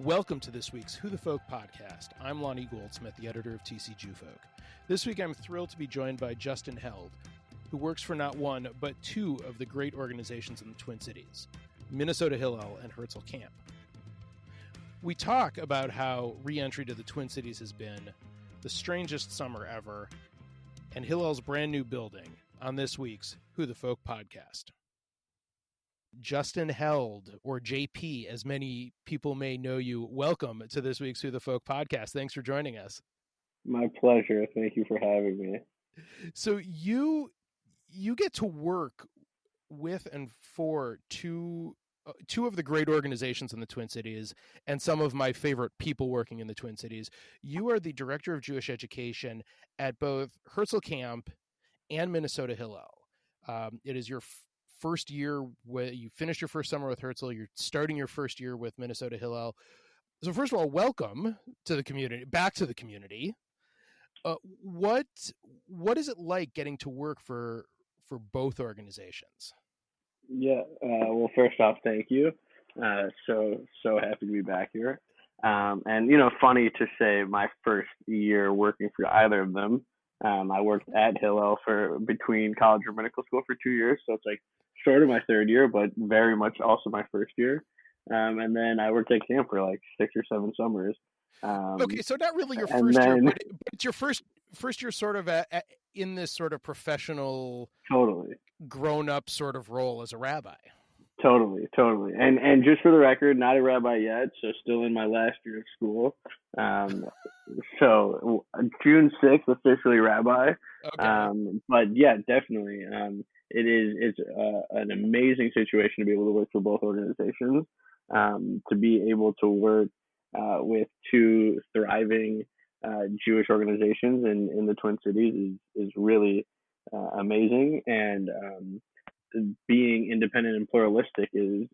Welcome to this week's Who the Folk podcast. I'm Lonnie Goldsmith, the editor of TC Jewfolk. This week I'm thrilled to be joined by Justin Held, who works for not one, but two of the great organizations in the Twin Cities, Minnesota Hillel and Herzl Camp. We talk about how re-entry to the Twin Cities has been the strangest summer ever, and Hillel's brand new building on this week's Who the Folk podcast. Justin Held, or JP, as many people may know you, welcome to this week's Who the Folk podcast. Thanks for joining us. My pleasure. Thank you for having me. So you get to work with and for two of the great organizations in the Twin Cities and some of my favorite people working in the Twin Cities. You are the director of Jewish education at both Herzl Camp and Minnesota Hillel. It is your first year where you finished your first summer with Herzl. You're starting your first year with Minnesota Hillel. So first of all, welcome to the community, back to the community. What is it like getting to work for both organizations? Yeah. Well, first off, thank you. So happy to be back here. And funny to say, my first year working for either of them. I worked at Hillel for between college and medical school for 2 years, so it's like sort of my third year, but very much also my first year. And then I worked at camp for like 6 or 7 summers. Okay, so not really your first year, but it's your first year sort of in this sort of professional, totally grown-up sort of role as a rabbi. Totally. And just for the record, not a rabbi yet, so still in my last year of school. So June 6th, officially rabbi. Okay. But yeah, definitely. It's an amazing situation to be able to work for both organizations, to be able to work with two thriving Jewish organizations in the Twin Cities is really amazing. And being independent and pluralistic is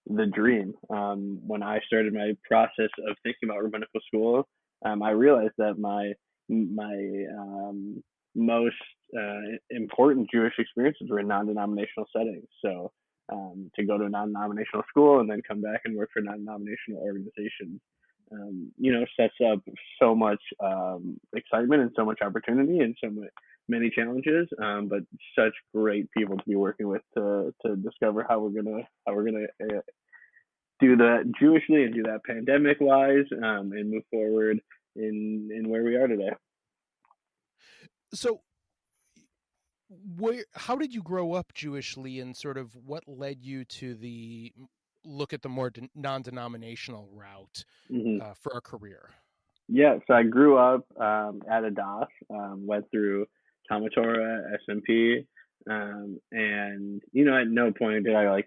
the dream. When I started my process of thinking about rabbinical school, I realized that my most important Jewish experiences were in non-denominational settings. So to go to a non-denominational school and then come back and work for non-denominational organizations, sets up so much excitement and so much opportunity and so many challenges, but such great people to be working with to discover how we're gonna do that Jewishly and do that pandemic wise, and move forward in where we are today. So how did you grow up Jewishly, and sort of what led you to look at the more non-denominational route for a career? Yeah, so I grew up at a DAS, went through Talmud Torah, SMP, and at no point did I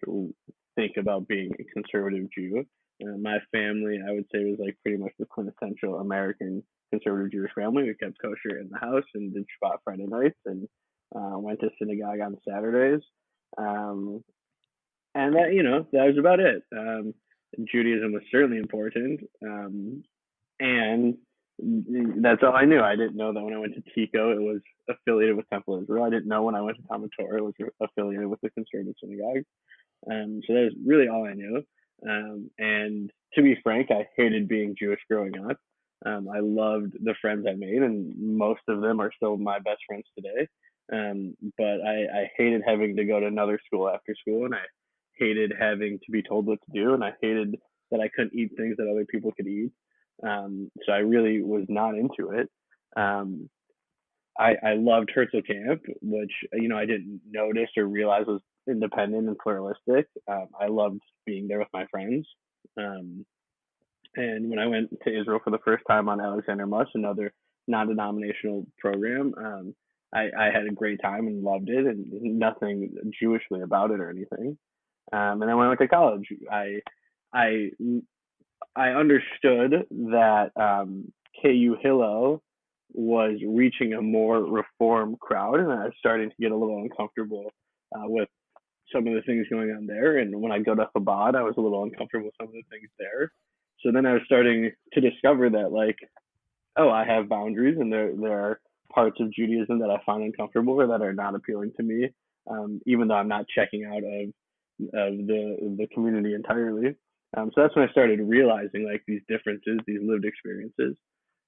think about being a conservative Jew. My family, I would say, was pretty much the quintessential American conservative Jewish family. We kept kosher in the house and did Shabbat Friday nights and went to synagogue on Saturdays. And that was about it. Judaism was certainly important, and that's all I knew. I didn't know that when I went to TICO, it was affiliated with Temple Israel. I didn't know when I went to Talmud Torah, it was affiliated with the conservative synagogue. So that was really all I knew. And to be frank, I hated being Jewish growing up. I loved the friends I made, and most of them are still my best friends today. But I hated having to go to another school after school, and I hated having to be told what to do, and I hated that I couldn't eat things that other people could eat. So I really was not into it. I loved Herzl Camp, which, I didn't notice or realize was independent and pluralistic. I loved being there with my friends. And when I went to Israel for the first time on Alexander Muss, another non-denominational program, I had a great time and loved it, and nothing Jewishly about it or anything. And then when I went to college, I understood that KU Hillel was reaching a more reform crowd, and I was starting to get a little uncomfortable with some of the things going on there. And when I go to Chabad, I was a little uncomfortable with some of the things there. So then I was starting to discover that, I have boundaries, and there are parts of Judaism that I find uncomfortable or that are not appealing to me, even though I'm not checking out of the community entirely. So that's when I started realizing like these differences, these lived experiences.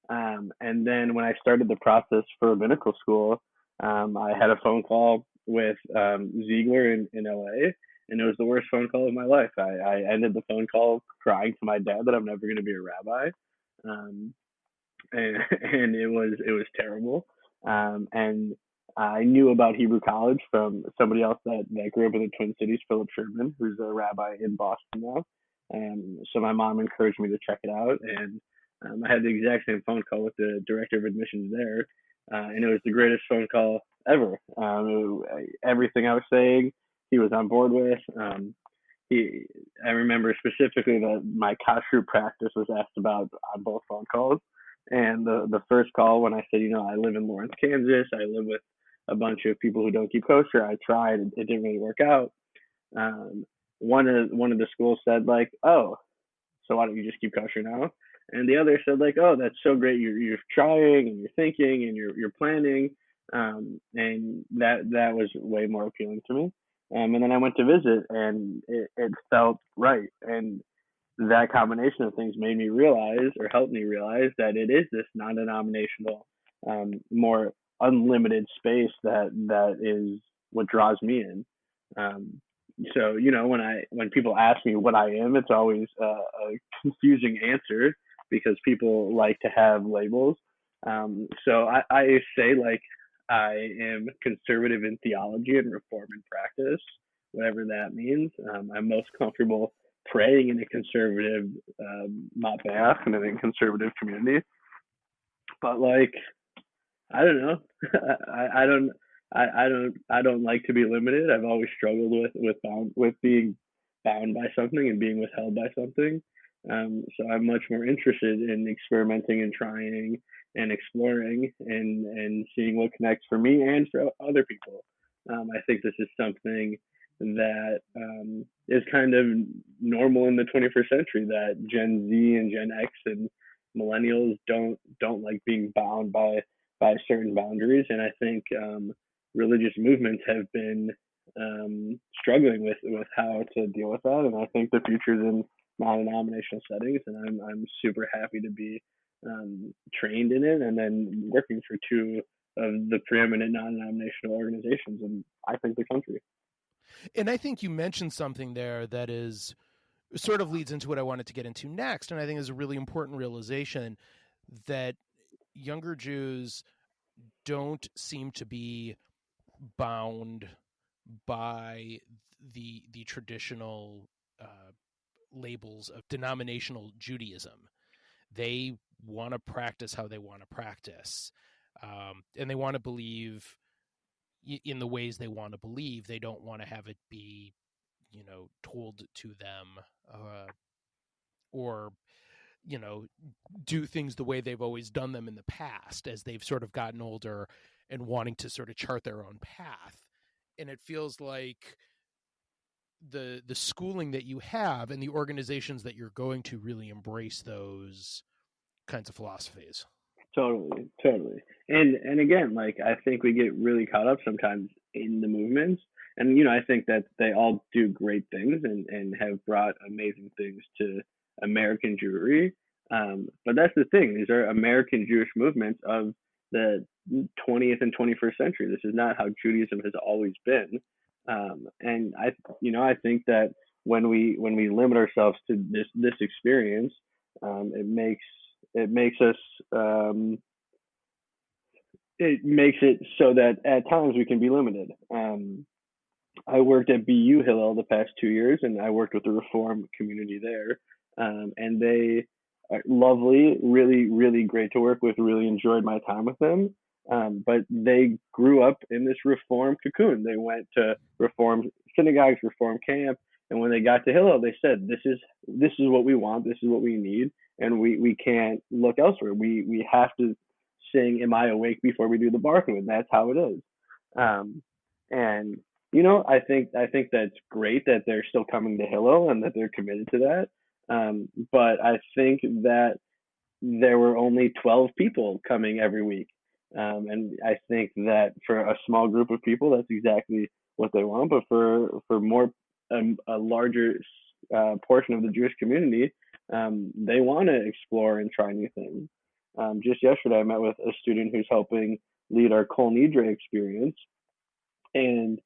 And then when I started the process for rabbinical school, I had a phone call with Ziegler in LA, and it was the worst phone call of my life. I ended the phone call crying to my dad that I'm never going to be a rabbi, um, and it was terrible. And I knew about Hebrew College from somebody else that grew up in the Twin Cities, Philip Sherman, who's a rabbi in Boston now. So my mom encouraged me to check it out, and I had the exact same phone call with the director of admissions there, and it was the greatest phone call ever. Everything I was saying, he was on board with. He, I remember specifically that my kashrut practice was asked about on both phone calls. And the first call when I said, I live in Lawrence, Kansas, I live with a bunch of people who don't keep kosher. I tried, it didn't really work out. Um, one of the schools said like, oh, so why don't you just keep kosher now? And the other said like, oh, that's so great. You're trying and you're thinking and you're planning. And that was way more appealing to me. And then I went to visit, and it felt right. And that combination of things made me realize, or helped me realize, that it is this non-denominational, more unlimited space that is what draws me in. Um, so when people ask me what I am, it's always a confusing answer because people like to have labels. So I say like I am conservative in theology and reform in practice, whatever that means. I'm most comfortable praying in a conservative matbeach and in a conservative community. But like, I don't know. I don't like to be limited. I've always struggled with being bound by something and being withheld by something. So I'm much more interested in experimenting and trying and exploring and seeing what connects for me and for other people. I think this is something that is kind of normal in the 21st century, that Gen Z and Gen X and millennials don't like being bound by certain boundaries. And I think religious movements have been struggling with how to deal with that. And I think the future is in non-denominational settings, and I'm super happy to be trained in it and then working for two of the preeminent non-denominational organizations in, I think, the country. And I think you mentioned something there that is sort of leads into what I wanted to get into next. And I think is a really important realization that younger Jews don't seem to be bound by the traditional labels of denominational Judaism. They want to practice how they want to practice, and they want to believe in the ways they want to believe. They don't want to have it be, told to them, or do things the way they've always done them in the past, as they've sort of gotten older and wanting to sort of chart their own path. And it feels like the schooling that you have and the organizations that you're going to really embrace those kinds of philosophies. Totally. And again, like, I think we get really caught up sometimes in the movements. And I think that they all do great things and have brought amazing things to American Jewry. But that's the thing; these are American Jewish movements of the 20th and 21st century. This is not how Judaism has always been. And I think that when we limit ourselves to this experience, it makes us it makes it so that at times we can be limited. I worked at BU Hillel the past 2 years, and I worked with the Reform community there, and they are lovely, really, really great to work with. Really enjoyed my time with them. But they grew up in this Reform cocoon. They went to Reform synagogues, Reform camp, and when they got to Hillel, they said, "This is what we want. This is what we need, and we can't look elsewhere. We have to sing 'Am I Awake' before we do the barking, and that's how it is." And I think that's great that they're still coming to Hillel and that they're committed to that. But I think that there were only 12 people coming every week. And I think that for a small group of people, that's exactly what they want. But for more, a larger portion of the Jewish community, they want to explore and try new things. Just yesterday, I met with a student who's helping lead our Kol Nidre experience, and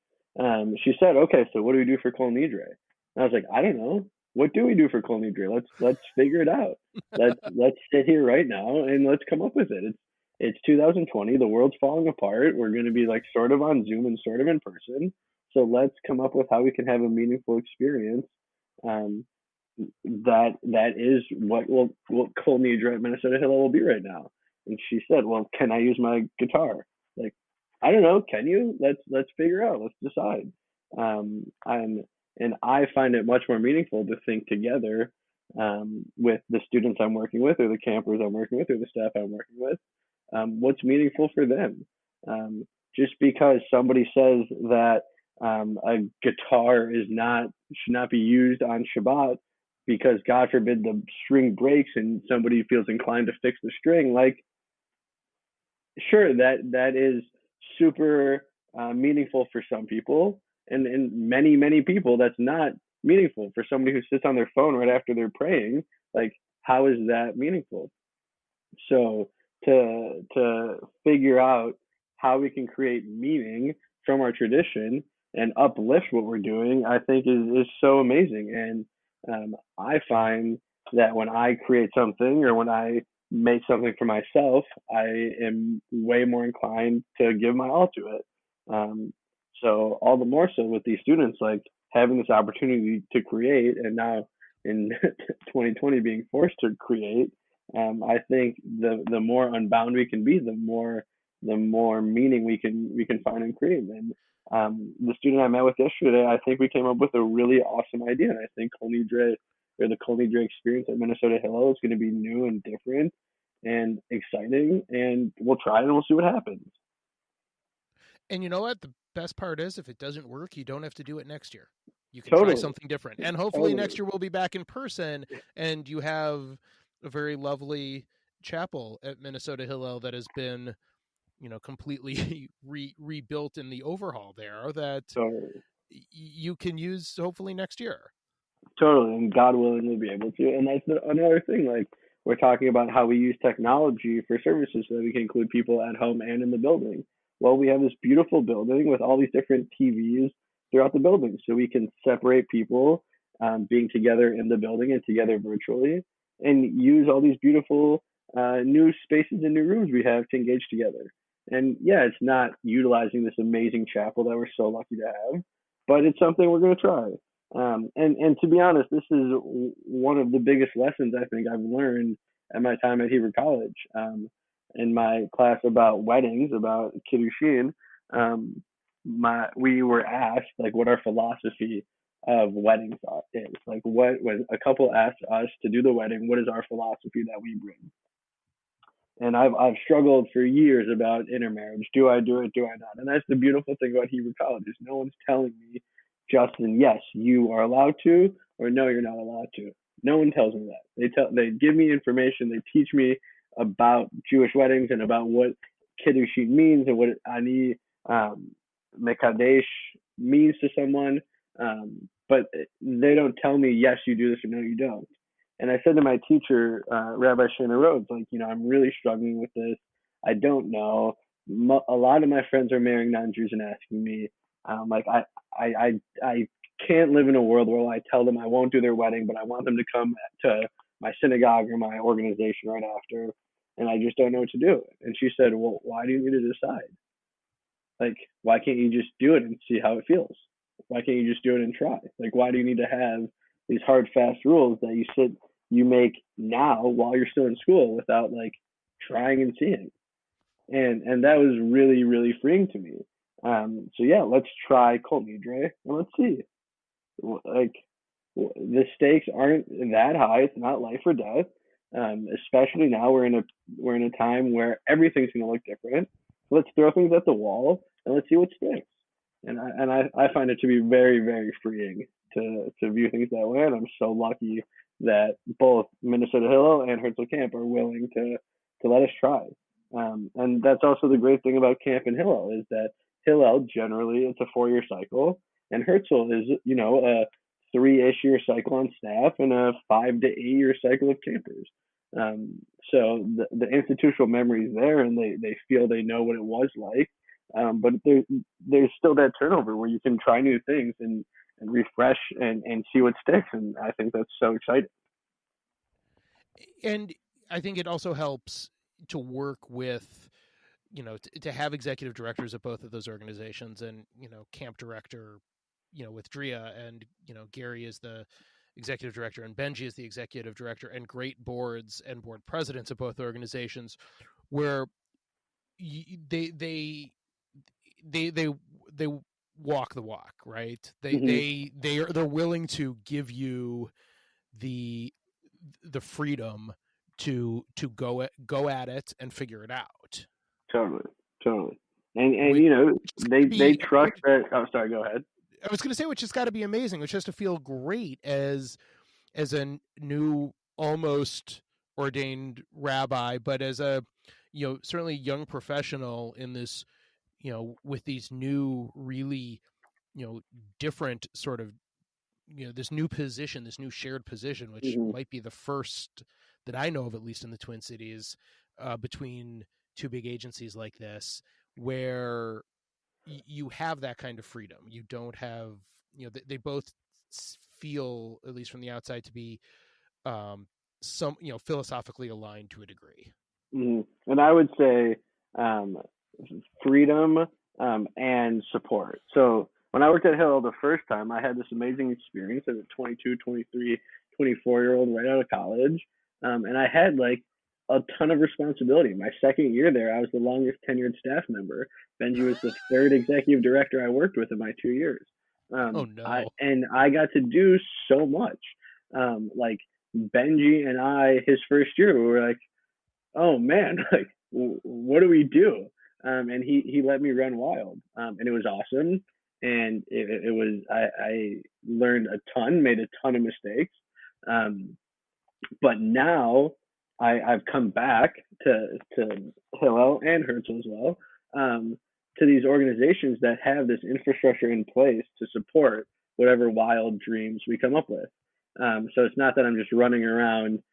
she said, "Okay, so what do we do for Kol Nidre?" And I was like, "I don't know. What do we do for Kol Nidre? Let's figure it out. Let's sit here right now and let's come up with it. It's 2020. The world's falling apart. We're going to be like sort of on Zoom and sort of in person. So let's come up with how we can have a meaningful experience. Um, that is what Kol Nidre at Minnesota Hillel will be right now." And she said, "Well, can I use my guitar?" Like, I don't know. Can you? Let's figure out. Let's decide. And I find it much more meaningful to think together with the students I'm working with, or the campers I'm working with, or the staff I'm working with. What's meaningful for them? Just because somebody says that a guitar should not be used on Shabbat because God forbid the string breaks and somebody feels inclined to fix the string, like, sure, that is super meaningful for some people, and many people that's not meaningful. For somebody who sits on their phone right after they're praying, like, how is that meaningful? So to figure out how we can create meaning from our tradition and uplift what we're doing, I think is so amazing. And I find that when I create something or when I make something for myself, I am way more inclined to give my all to it. Um, so all the more so with these students, like having this opportunity to create, and now in 2020 being forced to create, I think the more unbound we can be, the more meaning we can find and create. And the student I met with yesterday, I think we came up with a really awesome idea. And I think Kol Nidre, or the Kol Nidre experience at Minnesota Hillel, is going to be new and different and exciting. And we'll try it and we'll see what happens. And you know what? The best part is, if it doesn't work, you don't have to do it next year. You can Totally. try something different. And hopefully next year we'll be back in person and you have a very lovely chapel at Minnesota Hillel that has been, completely rebuilt in the overhaul there that Totally. you can use hopefully next year. Totally, and God willing, we'll be able to. And that's another thing. Like, we're talking about how we use technology for services so that we can include people at home and in the building. Well, we have this beautiful building with all these different TVs throughout the building, so we can separate people being together in the building and together virtually, and use all these beautiful new spaces and new rooms we have to engage together. And yeah, it's not utilizing this amazing chapel that we're so lucky to have, but it's something we're going to try. And to be honest, this is one of the biggest lessons I think I've learned at my time at Hebrew College. In my class about weddings, about kiddushin, we were asked like what our philosophy of weddings is. Like, what when a couple asked us to do the wedding, what is our philosophy that we bring? And I've struggled for years about intermarriage. Do I do it? Do I not? And that's the beautiful thing about Hebrew College is no one's telling me, Justin, yes, you are allowed to, or no, you're not allowed to. No one tells me that. They give me information. They teach me about Jewish weddings and about what kiddushin means and what ani mekadesh means to someone. But they don't tell me, yes, you do this, or no, you don't. And I said to my teacher, Rabbi Shana Rhodes, like, I'm really struggling with this. I don't know. A lot of my friends are marrying non-Jews and asking me, like, I can't live in a world where I tell them I won't do their wedding, but I want them to come to my synagogue or my organization right after, and I just don't know what to do. And she said, well, why do you need to decide? Like, why can't you just do it and see how it feels? Why can't you just do it and try? Like, why do you need to have these hard, fast rules that you make now while you're still in school without like trying and seeing? And that was really, really freeing to me. So yeah, let's try Kol Nidre and let's see. Like, the stakes aren't that high. It's not life or death. Especially now we're in a time where everything's going to look different. Let's throw things at the wall and let's see what sticks. And I find it to be very, very freeing to view things that way. And I'm so lucky that both Minnesota Hillel and Herzl Camp are willing to let us try. And that's also the great thing about Camp and Hillel is that Hillel generally it's a 4-year cycle, and Herzl is a 3-ish year cycle on staff and a 5 to 8 year cycle of campers. So the institutional memory is there, and they feel they know what it was like. But there's still that turnover where you can try new things and refresh and see what sticks. And I think that's so exciting. And I think it also helps to work with, to have executive directors at both of those organizations, and, camp director, with Drea, and, Gary is the executive director and Benji is the executive director, and great boards and board presidents of both organizations, where they walk the walk, right? They're willing to give you the freedom to go at it and figure it out. Totally. And they trust that. Oh, sorry. Go ahead. I was going to say, which has got to be amazing, which has to feel great as a new, almost ordained rabbi, but as a, certainly young professional in this, with these new, really, different sort of, this new position, this new shared position, which might be the first that I know of, at least in the Twin Cities, between two big agencies like this, where you have that kind of freedom. You don't have, they both feel, at least from the outside, to be some, philosophically aligned to a degree. And I would say freedom and support. So when I worked at Hillel the first time, I had this amazing experience as a 22, 23, 24-year-old right out of college. And I had like a ton of responsibility. My second year there, I was the longest tenured staff member. Benji was the third executive director I worked with in my 2 years. Oh no! I got to do so much. Like Benji and I, his first year, we were like, "Oh man, like what do we do?" And he let me run wild, and it was awesome. And it was I learned a ton, made a ton of mistakes, but now I've come back to Hillel and Herzl as well, to these organizations that have this infrastructure in place to support whatever wild dreams we come up with. So it's not that I'm just running around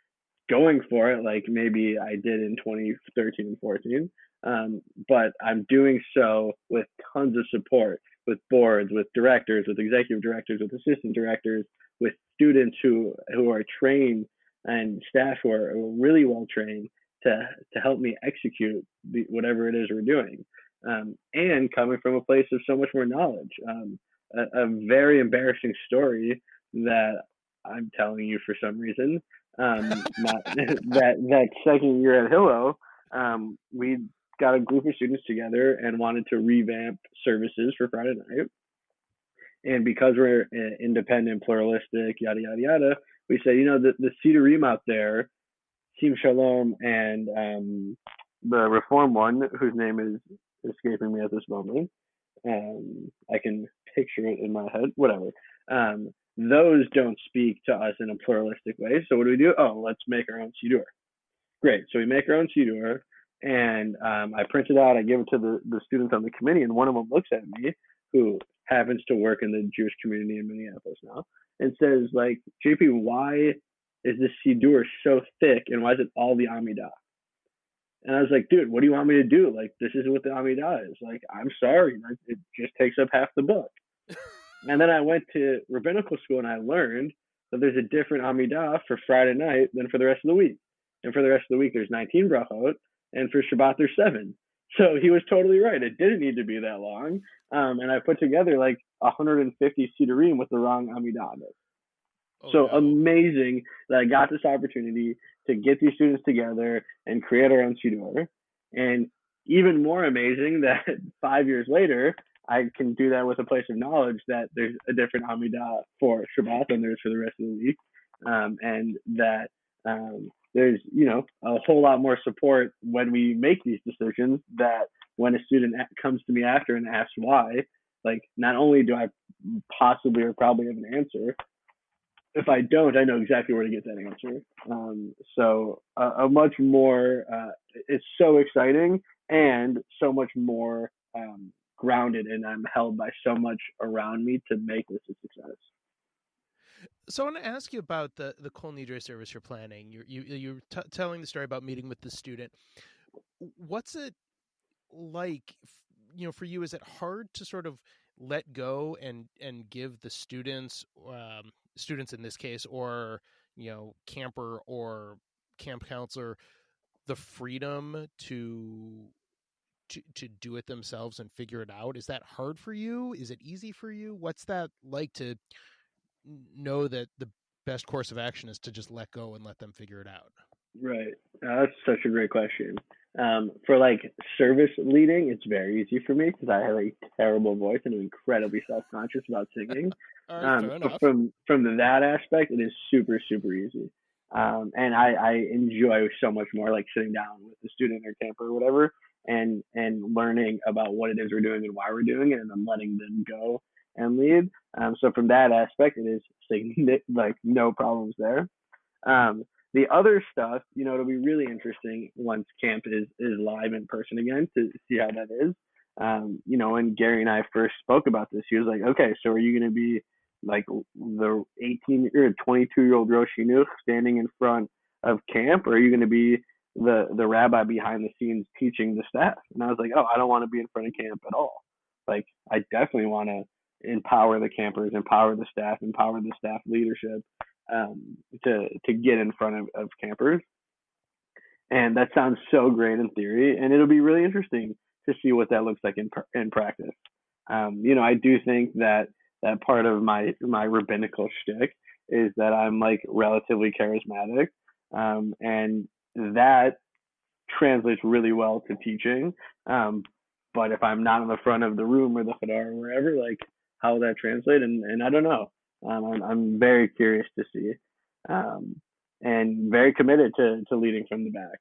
going for it like maybe I did in 2013 and 14, but I'm doing so with tons of support, with boards, with directors, with executive directors, with assistant directors, with students who are trained, and staff who are really well trained to help me execute whatever it is we're doing, and coming from a place of so much more knowledge. A very embarrassing story that I'm telling you for some reason. That second year at Hillel, we got a group of students together and wanted to revamp services for Friday night. And because we're independent, pluralistic, yada yada yada, we said, the Cedar Ream out there, Team Shalom, and the Reform one, whose name is escaping me at this moment. I can picture it in my head. Whatever. Those don't speak to us in a pluralistic way. So what do? Oh, let's make our own Siddur. Great. So we make our own Siddur, and I print it out. I give it to the students on the committee, and one of them looks at me, who happens to work in the Jewish community in Minneapolis now, and says, like, JP, why is this Siddur so thick, and why is it all the Amidah? And I was like, dude, what do you want me to do? Like, this isn't what the Amidah is. Like, I'm sorry. It just takes up half the book. And then I went to rabbinical school, and I learned that there's a different Amidah for Friday night than for the rest of the week. And for the rest of the week, there's 19 brachot, and for Shabbat, there's 7. So he was totally right. It didn't need to be that long. And I put together like 150 Siddurim with the wrong Amidah. So amazing that I got this opportunity to get these students together and create our own Siddur. And even more amazing that 5 years later, I can do that with a place of knowledge that there's a different Amidah for Shabbat than there is for the rest of the week. And that there's, a whole lot more support when we make these decisions, that when a student comes to me after and asks why, like, not only do I possibly or probably have an answer, if I don't, I know exactly where to get that answer. So a much more, it's so exciting and so much more grounded, and I'm held by so much around me to make this a success. So I want to ask you about the Kol Nidre service you're planning. You're telling the story about meeting with the student. What's it like, for you? Is it hard to sort of let go and give the students, students in this case, or camper or camp counselor, the freedom to do it themselves and figure it out? Is that hard for you? Is it easy for you? What's that like, to know that the best course of action is to just let go and let them figure it out? Right. That's such a great question. For like service leading, it's very easy for me because I have a terrible voice and I'm incredibly self conscious about singing. All right, fair So enough. from that aspect, it is super super easy. And I enjoy so much more like sitting down with the student or camper or whatever and learning about what it is we're doing and why we're doing it, and then letting them go and lead. So from that aspect, it is like no problems there. Um, the other stuff, it'll be really interesting once camp is live in person again to see how that is. When Gary and I first spoke about this, he was like, "Okay, so are you going to be like the 18 or 22-year-old Rosh Chinuch standing in front of camp, or are you going to be the rabbi behind the scenes teaching the staff?" And I was like, "Oh, I don't want to be in front of camp at all. Like, I definitely want to empower the campers, empower the staff leadership, to get in front of campers." And that sounds so great in theory, and it'll be really interesting to see what that looks like in practice. I do think that part of my rabbinical shtick is that I'm like relatively charismatic, and that translates really well to teaching. But if I'm not in the front of the room or the chadar or wherever, like how will that translate? And I don't know. I'm very curious to see, um, and very committed to leading from the back.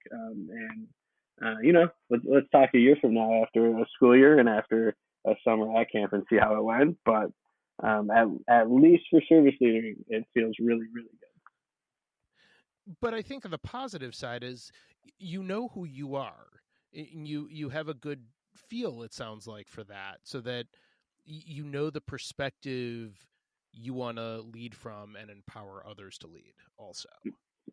Let's talk a year from now after a school year and after a summer at camp and see how it went. But at least for service leading, it feels really really good. But I think the positive side is, who you are. You have a good feel, it sounds like, for that, so that the perspective you want to lead from and empower others to lead also.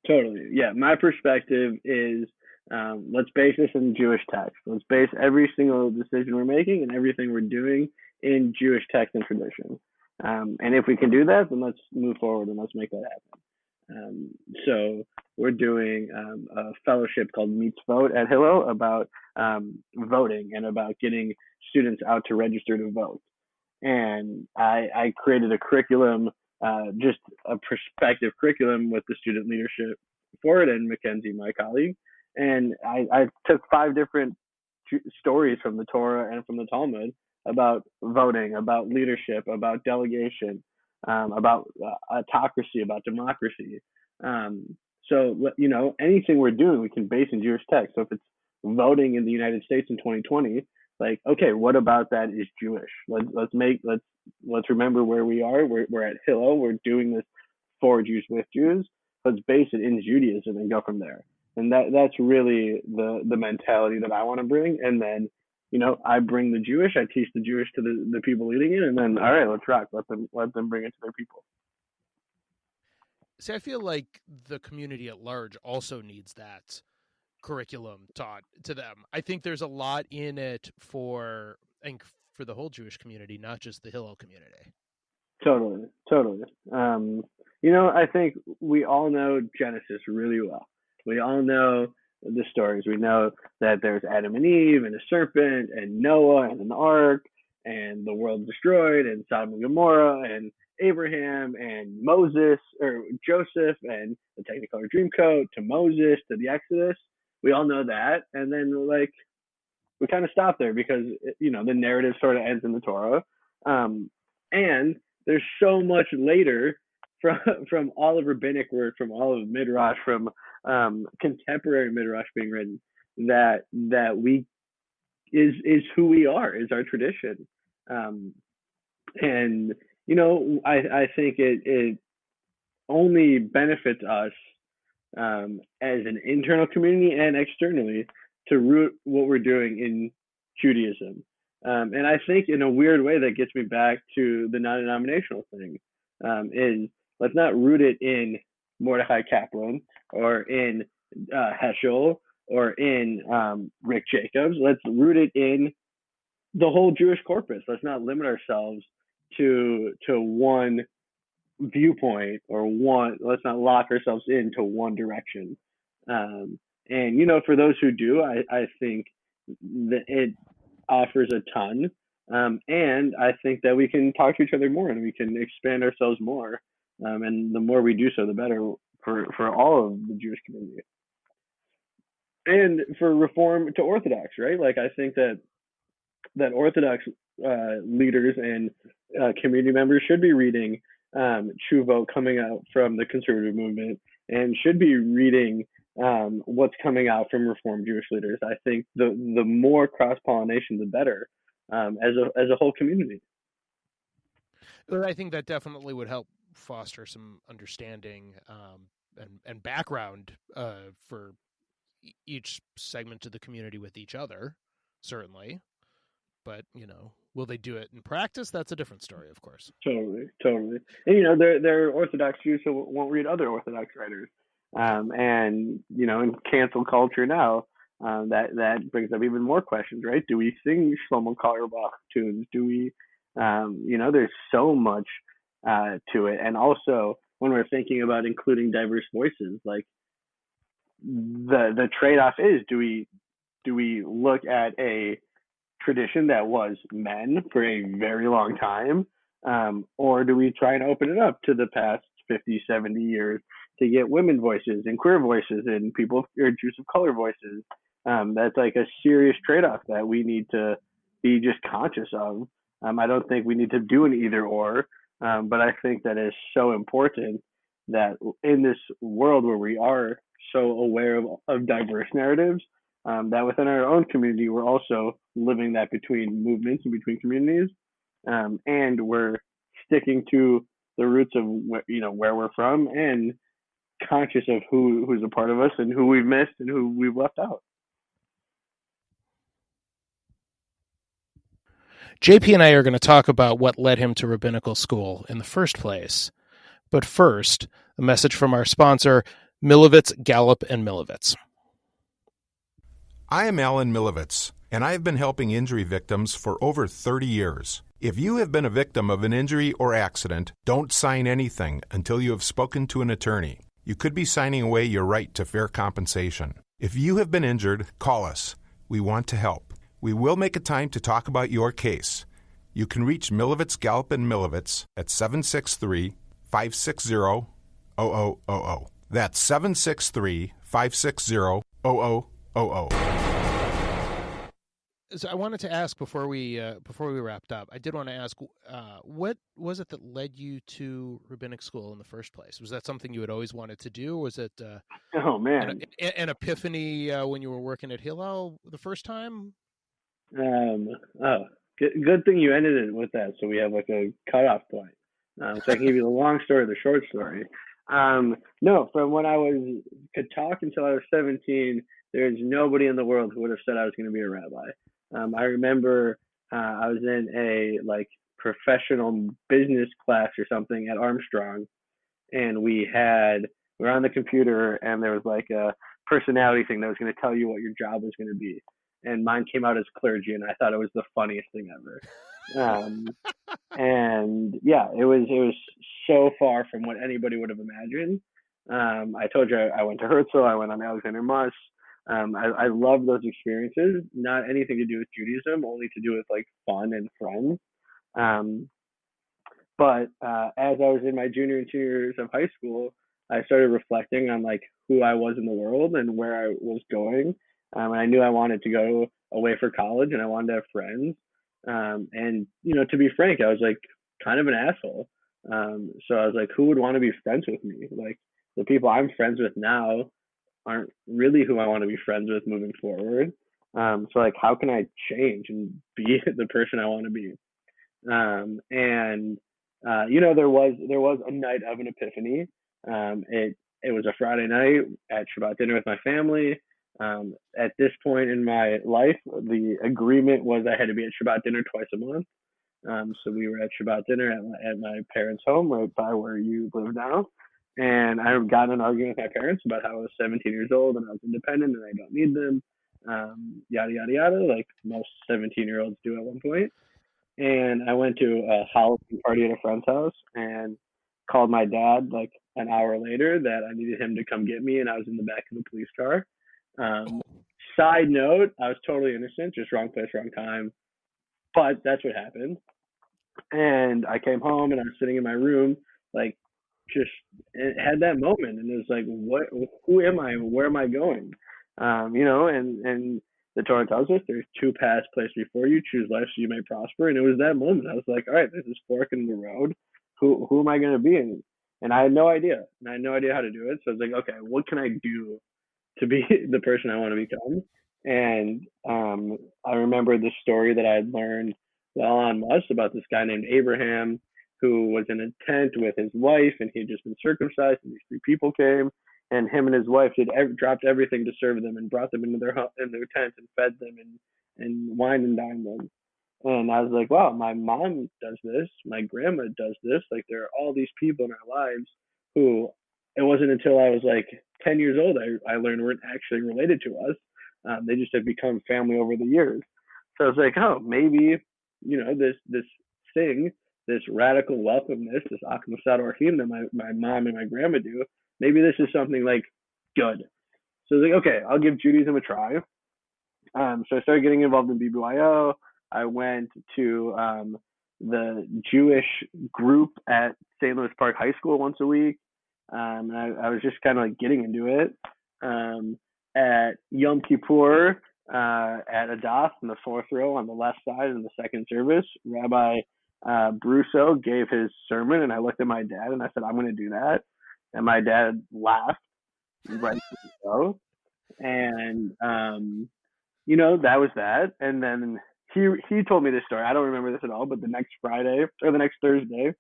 Totally. Yeah. My perspective is, let's base this in Jewish text. Let's base every single decision we're making and everything we're doing in Jewish text and tradition. And if we can do that, then let's move forward and let's make that happen. So we're doing a fellowship called Mitzvot at Hillel about voting and about getting students out to register to vote. And I created a curriculum, just a perspective curriculum with the student leadership for it, and Mackenzie, my colleague. And I took 5 different stories from the Torah and from the Talmud about voting, about leadership, about delegation, about autocracy, about democracy. So anything we're doing, we can base in Jewish text. So if it's voting in the United States in 2020, like, okay, what about that is Jewish? Let's remember where we are. We're at Hillel. We're doing this for Jews with Jews. Let's base it in Judaism and go from there. And that's really the mentality that I want to bring. And then, I bring the Jewish. I teach the Jewish to the people leading it, and then, all right, let's rock. Let them bring it to their people. See, I feel like the community at large also needs that curriculum taught to them. I think there's a lot in it for the whole Jewish community, not just the Hillel community. Totally, totally. I think we all know Genesis really well. We all know the stories. We know that there's Adam and Eve and a serpent and Noah and an ark and the world destroyed and Sodom and Gomorrah and Abraham and Moses or Joseph and the Technicolor Dreamcoat to Moses to the Exodus. We all know that, and then like we kind of stop there because the narrative sort of ends in the Torah, and there's so much later from all of rabbinic work, from all of midrash, from contemporary midrash being written that we is who we are, is our tradition, and I think it only benefits us, as an internal community and externally, to root what we're doing in Judaism. And I think in a weird way that gets me back to the non-denominational thing, is Let's not root it in Mordechai Kaplan or in Heschel or in Rick Jacobs. Let's root it in the whole Jewish corpus. Let's not limit ourselves to one viewpoint or one. Let's not lock ourselves into one direction. And for those who do, I think that it offers a ton. And I think that we can talk to each other more and we can expand ourselves more. And the more we do so, the better for all of the Jewish community. And for Reform to Orthodox, right? Like I think that Orthodox leaders and community members should be reading Tshuvo coming out from the conservative movement and should be reading what's coming out from Reformed Jewish leaders. I think the more cross pollination, the better as a whole community. I think that definitely would help foster some understanding and background for each segment of the community with each other, certainly. But, will they do it in practice? That's a different story, of course. Totally. And, they're Orthodox Jews who won't read other Orthodox writers. And, in cancel culture now, that brings up even more questions, right? Do we sing Shlomo Carlebach tunes? Do we, there's so much to it. And also, when we're thinking about including diverse voices, like the trade-off is, do we look at a tradition that was men for a very long time, or do we try and open it up to the past 50, 70 years to get women voices and queer voices and people or Jews of color voices? That's like a serious trade-off that we need to be just conscious of. I don't think we need to do an either or, but I think that is so important that in this world where we are so aware of diverse narratives, that within our own community, we're also living that between movements and between communities, and we're sticking to the roots of where we're from and conscious of who's a part of us and who we've missed and who we've left out. JP and I are going to talk about what led him to rabbinical school in the first place. But first, a message from our sponsor, Milovitz, Gallup, and Milovitz. I am Alan Milovitz, and I have been helping injury victims for over 30 years. If you have been a victim of an injury or accident, don't sign anything until you have spoken to an attorney. You could be signing away your right to fair compensation. If you have been injured, call us. We want to help. We will make a time to talk about your case. You can reach Milovitz, Gallup, and Milovitz at 763-560-0000. That's 763-560-0000. So I wanted to ask before we wrapped up, I did want to ask, what was it that led you to rabbinic school in the first place? Was that something you had always wanted to do? Or was it an epiphany when you were working at Hillel the first time? Good thing you ended it with that, so we have like a cutoff point. So I can give you the long story, the short story. No, from when I could talk until I was 17, there's nobody in the world who would have said I was going to be a rabbi. I remember I was in a professional business class or something at Armstrong, and we were on the computer, and there was a personality thing that was going to tell you what your job was going to be. And mine came out as clergy, and I thought it was the funniest thing ever. And yeah, it was so far from what anybody would have imagined. I told you I went to Herzl, I went on Alexander Muss. I love those experiences. Not anything to do with Judaism, only to do with fun and friends. But as I was in my junior and senior years of high school, I started reflecting on who I was in the world and where I was going. And I knew I wanted to go away for college, and I wanted to have friends. And to be frank, I was kind of an asshole. So I was who would want to be friends with me? The people I'm friends with now aren't really who I want to be friends with moving forward. So how can I change and be the person I want to be? There was a night of an epiphany. It was a Friday night at Shabbat dinner with my family. At this point in my life, the agreement was I had to be at Shabbat dinner twice a month. So we were at Shabbat dinner at my parents' home, right by where you live now. And I got in an argument with my parents about how I was 17 years old and I was independent and I don't need them, yada, yada, yada, like most 17-year-olds do at one point. And I went to a Halloween party at a friend's house and called my dad like an hour later that I needed him to come get me, and I was in the back of the police car. Um, Side note, I was totally innocent, just wrong place, wrong time. But that's what happened. And I came home and I was sitting in my room, like just had that moment, and it was like, what? Who am I? Where am I going? And the Torah tells us there's two paths placed before you. Choose life so you may prosper. And it was that moment. I was like, all right, there's this fork in the road. Who am I going to be? And I had no idea. And I had no idea how to do it. So I was like, okay, what can I do to be the person I want to become? And I remember this story that I had learned while on Musk about this guy named Abraham who was in a tent with his wife, and he had just been circumcised, and these three people came, and him and his wife dropped everything to serve them and brought them into their tent and fed them and wine and dined them. And I was like, wow, my mom does this, my grandma does this. Like there are all these people in our lives who it wasn't until I was like 10 years old I learned weren't actually related to us. They just have become family over the years. So I was like, oh, maybe this thing, this radical welcomeness, this Akmasat Orhim that my mom and my grandma do, maybe this is something like good. So I was like, okay, I'll give Judaism a try. So I started getting involved in BBYO. I went to the Jewish group at St. Louis Park High School once a week. I was just kind of like getting into it. At Yom Kippur, at Adath in the fourth row on the left side in the second service, Rabbi Brusso gave his sermon, and I looked at my dad and I said, I'm going to do that. And my dad laughed, right? So, and that was that. And then he told me this story. I don't remember this at all, but the next Friday or the next Thursday,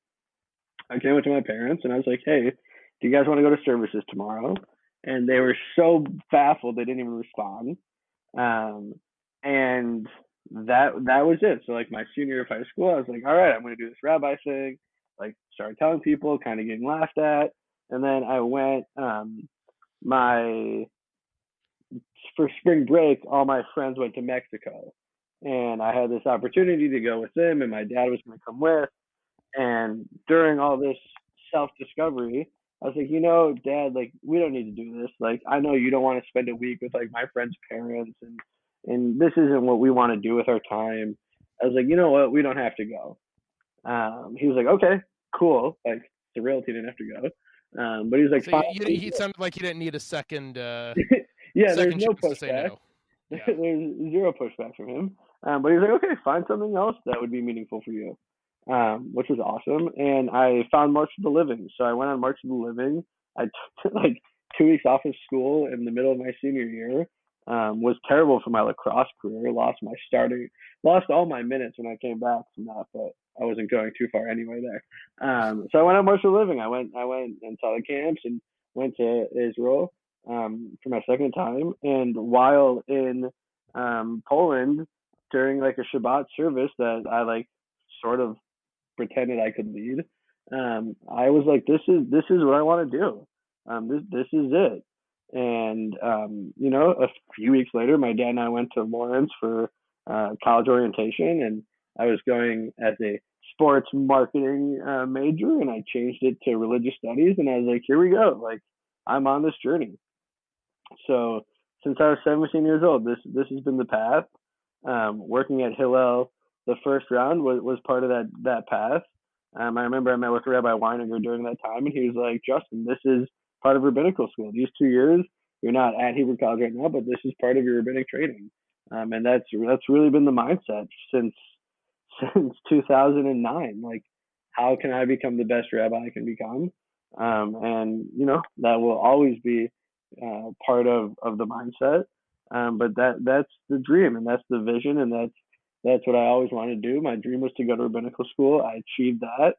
I came up to my parents and I was like, hey, do you guys want to go to services tomorrow? And they were so baffled they didn't even respond. And that was it. So like my senior year of high school, I was like, all right, I'm going to do this rabbi thing. Like started telling people, kind of getting laughed at. And then I went for spring break, all my friends went to Mexico, and I had this opportunity to go with them, and my dad was going to come with. And during all this self-discovery, I was like, Dad, like we don't need to do this. Like I know you don't want to spend a week with like my friend's parents, and this isn't what we want to do with our time. I was like, you know what, we don't have to go. He was like, okay, cool. Like thrilled he didn't have to go. But he was like, so he sounded like he didn't need a second. Yeah, there's no pushback. No. Yeah. There's zero pushback from him. But he's like, okay, find something else that would be meaningful for you, which was awesome. And I found March of the Living. So I went on March of the Living. I took like 2 weeks off of school in the middle of my senior year. Was terrible for my lacrosse career. Lost all my minutes when I came back from that, but I wasn't going too far anyway there. So I went on March of the Living. I went and saw the camps and went to Israel for my second time. And while in Poland during like a Shabbat service that I like sort of pretended I could lead, I was like, this is what I want to do. This is it. And a few weeks later, my dad and I went to Lawrence for college orientation, and I was going as a sports marketing major, and I changed it to religious studies, and I was like, here we go, like I'm on this journey. So since I was 17 years old, this has been the path. Working at Hillel, the first round was part of that path. I remember I met with Rabbi Weininger during that time, and he was like, Justin, this is part of rabbinical school. These 2 years, you're not at Hebrew college right now, but this is part of your rabbinic training. And that's really been the mindset since 2009. Like, how can I become the best rabbi I can become? And that will always be part of the mindset. But that's the dream, and that's the vision, and that's what I always wanted to do. My dream was to go to rabbinical school. I achieved that.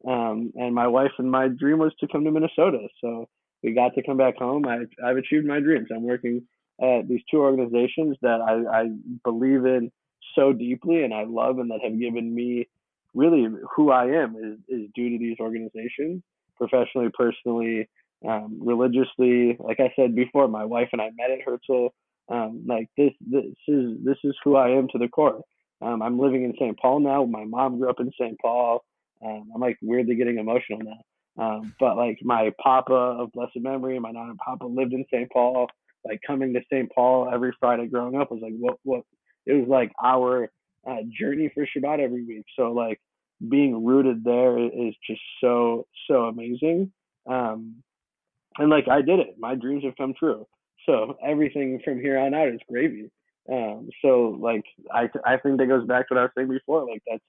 And my wife and my dream was to come to Minnesota. So we got to come back home. I've achieved my dreams. I'm working at these 2 organizations that I believe in so deeply and I love, and that have given me really who I am is due to these organizations, professionally, personally, religiously. Like I said before, my wife and I met at Herzl. Like this is who I am to the core. I'm living in St. Paul now. My mom grew up in St. Paul. I'm like weirdly getting emotional now. But like my papa of blessed memory, my non and papa lived in St. Paul. Like coming to St. Paul every Friday growing up was like what it was like our journey for Shabbat every week. So like being rooted there is just so amazing. And like I did it. My dreams have come true. So everything from here on out is gravy. So like I think that goes back to what I was saying before. Like that's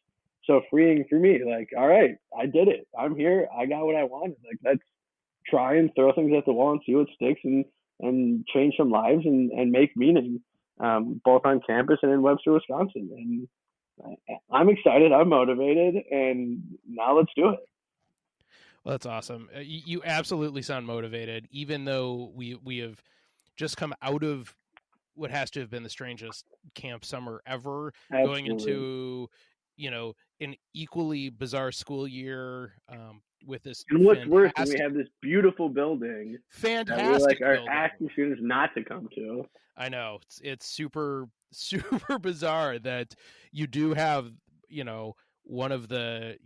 so freeing for me. Like, all right, I did it. I'm here. I got what I wanted. Like let's try and throw things at the wall and see what sticks and change some lives and make meaning, both on campus and in Webster, Wisconsin. And I'm excited. I'm motivated, and now let's do it. Well, that's awesome. You absolutely sound motivated, even though we have just come out of what has to have been the strangest camp summer ever, Absolutely. Going into, an equally bizarre school year with this. And what's worse, we have this beautiful building fantastic that we like are building. asking students not to come to. I know it's super bizarre that you do have, one of the,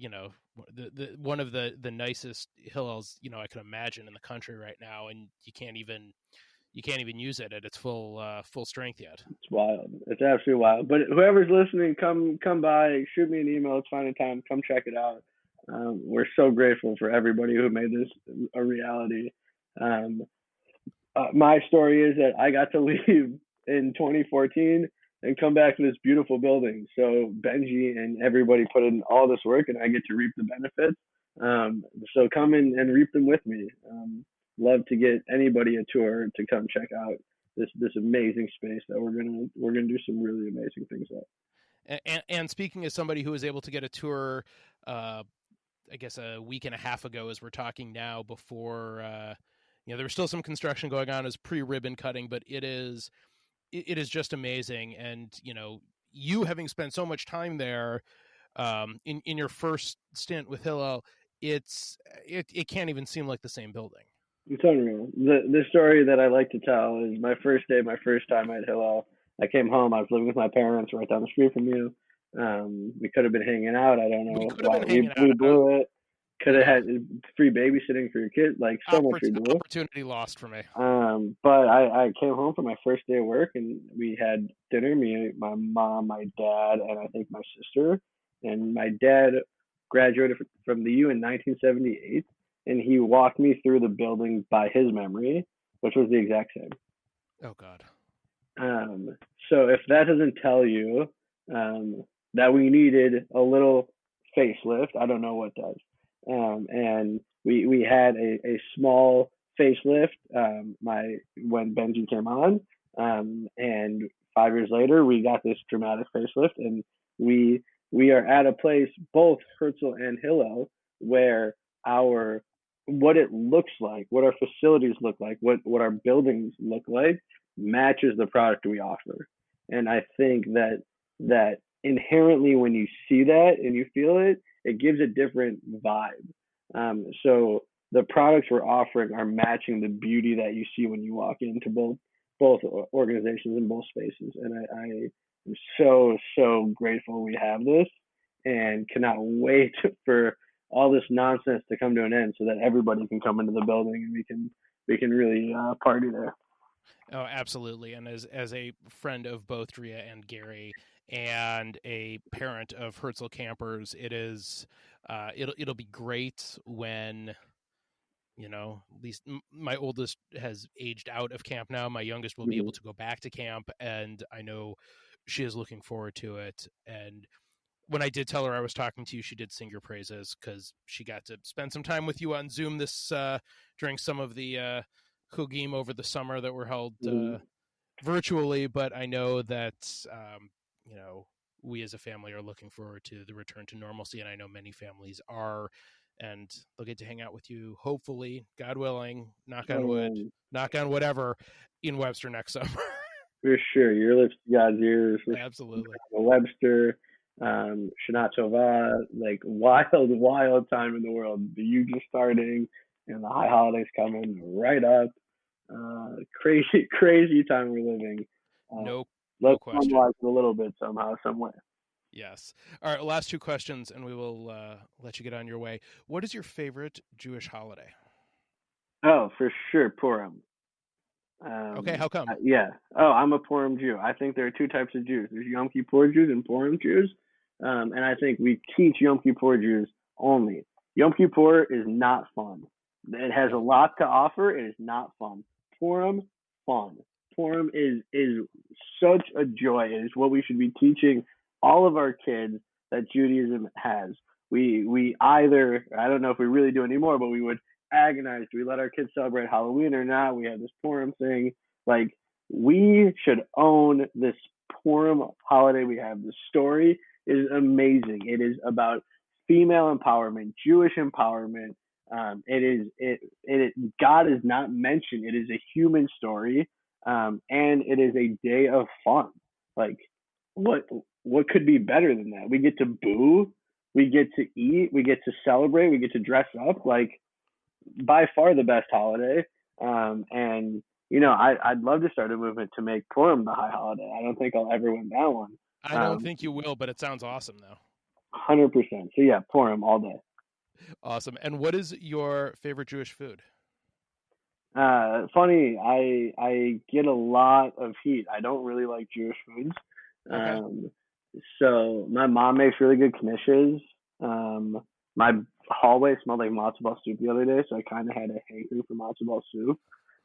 one of the nicest Hillels, I can imagine in the country right now, and you can't even use it at its full strength yet. It's wild. It's absolutely wild. But whoever's listening, come by, shoot me an email. It's find a time. Come check it out. We're so grateful for everybody who made this a reality. My story is that I got to leave in 2014 and come back to this beautiful building. So Benji and everybody put in all this work, and I get to reap the benefits. So come in and reap them with me. Love to get anybody a tour to come check out this amazing space that we're gonna do some really amazing things at. And speaking as somebody who was able to get a tour, I guess a week and a half ago, as we're talking now, before there was still some construction going on as pre-ribbon cutting, but it is just amazing. And you having spent so much time there in your first stint with Hillel, it can't even seem like the same building. It's unreal. The story that I like to tell is my first time at Hillel. I came home. I was living with my parents right down the street from you. We could have been hanging out. I don't know why we blew it. Could have had free babysitting for your kid. Like so much we blew. Opportunity lost for me. But I came home for my first day of work, and we had dinner. Me, my mom, my dad, and I think my sister. And my dad graduated from the U in 1978. And he walked me through the building by his memory, which was the exact same. Oh, God. So if that doesn't tell you that we needed a little facelift, I don't know what does. And we had a small facelift when Benji came on. And 5 years later, we got this dramatic facelift. And we are at a place, both Herzl and Hillel, where what it looks like, what our facilities look like, what our buildings look like, matches the product we offer. And I think that inherently when you see that and you feel it, it gives a different vibe. So the products we're offering are matching the beauty that you see when you walk into both organizations and both spaces. And I am so grateful we have this, and cannot wait for all this nonsense to come to an end so that everybody can come into the building and we can really party there. Oh, absolutely. And as a friend of both Drea and Gary, and a parent of Herzl campers, it'll be great when, at least my oldest has aged out of camp now. My youngest will be able to go back to camp, and I know she is looking forward to it. And when I did tell her I was talking to you, she did sing your praises, because she got to spend some time with you on Zoom during some of the Chugim over the summer that were held virtually. But I know that we as a family are looking forward to the return to normalcy, and I know many families are, and they'll get to hang out with you, hopefully, God willing, knock on wood, knock on whatever, in Webster next summer. For sure. Your lips to God's ears. Absolutely. Webster. Shana Tova, like wild time in the world. The U just starting and the high holidays coming right up. Crazy time we're living. No Let's question. normalize it a little bit somehow, somewhere. Yes. All right, last two questions, and we will let you get on your way. What is your favorite Jewish holiday? Oh, for sure, Purim. Okay, how come? Yeah. Oh, I'm a Purim Jew. I think there are two types of Jews. There's Yom Kippur Jews and Purim Jews. And I think we teach Yom Kippur Jews only. Yom Kippur is not fun. It has a lot to offer. It is not fun. Purim, fun. Purim is such a joy. It is what we should be teaching all of our kids that Judaism has. We either, I don't know if we really do anymore, but we would agonize. Do we let our kids celebrate Halloween or not? We have this Purim thing. Like, we should own this Purim holiday we have. The story is amazing. It is about female empowerment, Jewish empowerment. God is not mentioned. It is a human story, and it is a day of fun. Like, what could be better than that? We get to boo, we get to eat, we get to celebrate, we get to dress up. Like, by far the best holiday. And I'd love to start a movement to make Purim the high holiday. I don't think I'll ever win that one. I don't think you will, but it sounds awesome, though. 100%. So yeah, Purim all day. Awesome. And what is your favorite Jewish food? Funny, I get a lot of heat. I don't really like Jewish foods. Okay. So my mom makes really good knishes. My hallway smelled like matzo ball soup the other day, so I kind of had a hankering for matzo ball soup.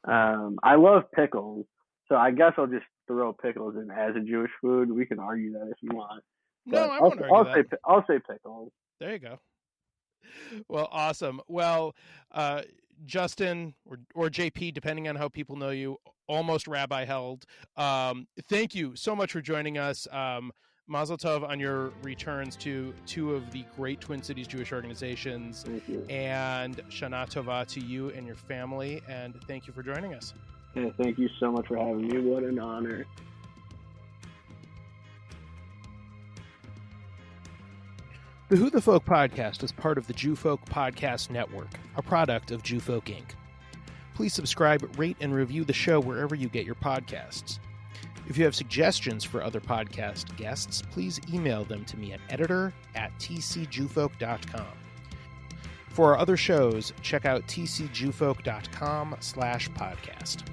I love pickles, so I guess I'll just throw pickles in as a Jewish food. We can argue that if you want. No, I won't argue that. I'll say pickles. There you go. Well, awesome. Well, Justin or JP, depending on how people know you, almost Rabbi Held. Thank you so much for joining us. Mazel tov on your returns to two of the great Twin Cities Jewish organizations. Thank you. And Shana Tova to you and your family. And thank you for joining us. Yeah, thank you so much for having me. What an honor. The Who the Folk podcast is part of the Jew Folk Podcast Network, a product of Jew Folk Inc. Please subscribe, rate, and review the show wherever you get your podcasts. If you have suggestions for other podcast guests, please email them to me at editor@tcjewfolk.com. For our other shows, check out tcjewfolk.com/podcast.